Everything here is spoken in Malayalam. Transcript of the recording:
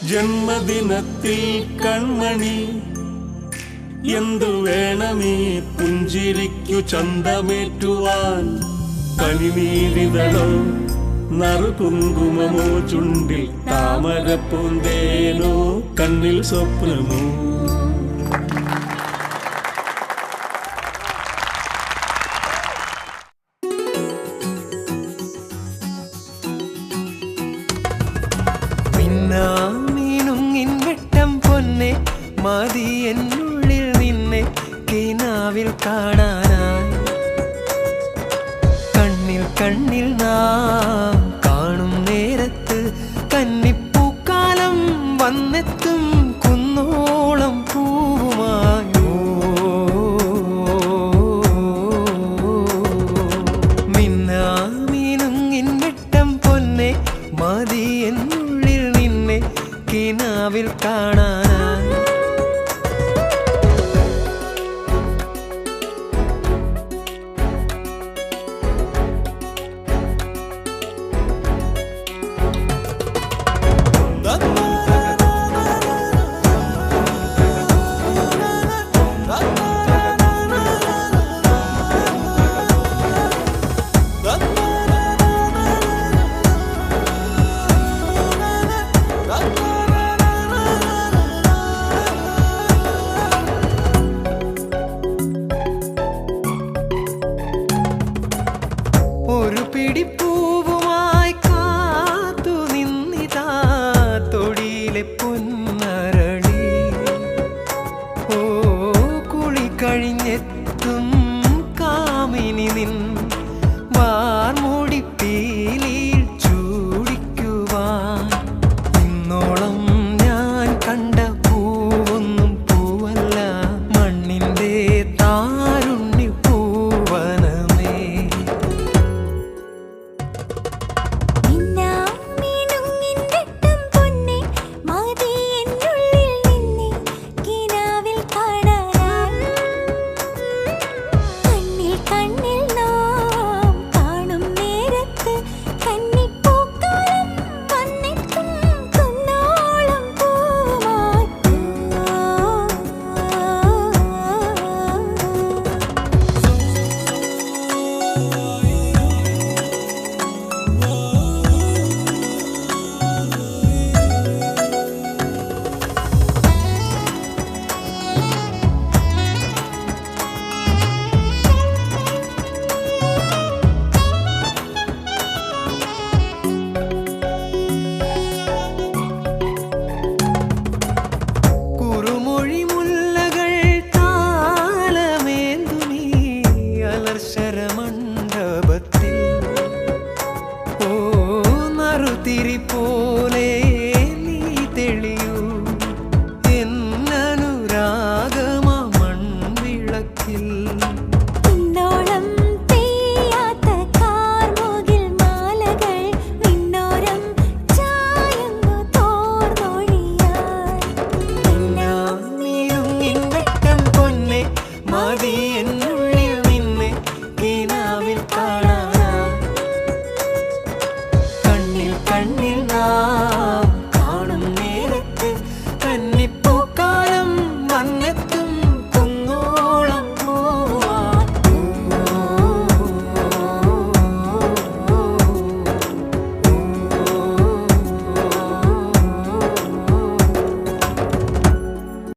ജന്മദിനത്തിൽ കൺമണി എന്തു വേണമേ പുഞ്ചിരിക്കു ചന്തമേറ്റുവാൻ. കണിനീരിതളോ നറുകുങ്കുമമോ ചുണ്ടിൽ താമരപ്പൂന്തേനോ കണ്ണിൽ സ്വപ്നമോ. മീനുങ്ങിൻ വെട്ടം പൊന്നെ മതി എന്നുള്ളിൽ നിന്നെ കിനാവിൽ കാണാനായി. കണ്ണിൽ കണ്ണിൽ നാം കാണും നേരത്ത് കന്നിപ്പൂക്കാലം വന്നെത്തും കുന്നോളം പൂവുമായോ. മീനുങ്ങിൻ വെട്ടം പൊന്നെ മതി എന്നുള്ളിൽ നിന്നെ കിനാവിൽ കാണാനായി. ഒരു പിടിപ്പൂവുമായി കാത്തു നിന്നിതാ തൊടിയിലെ പൊൻ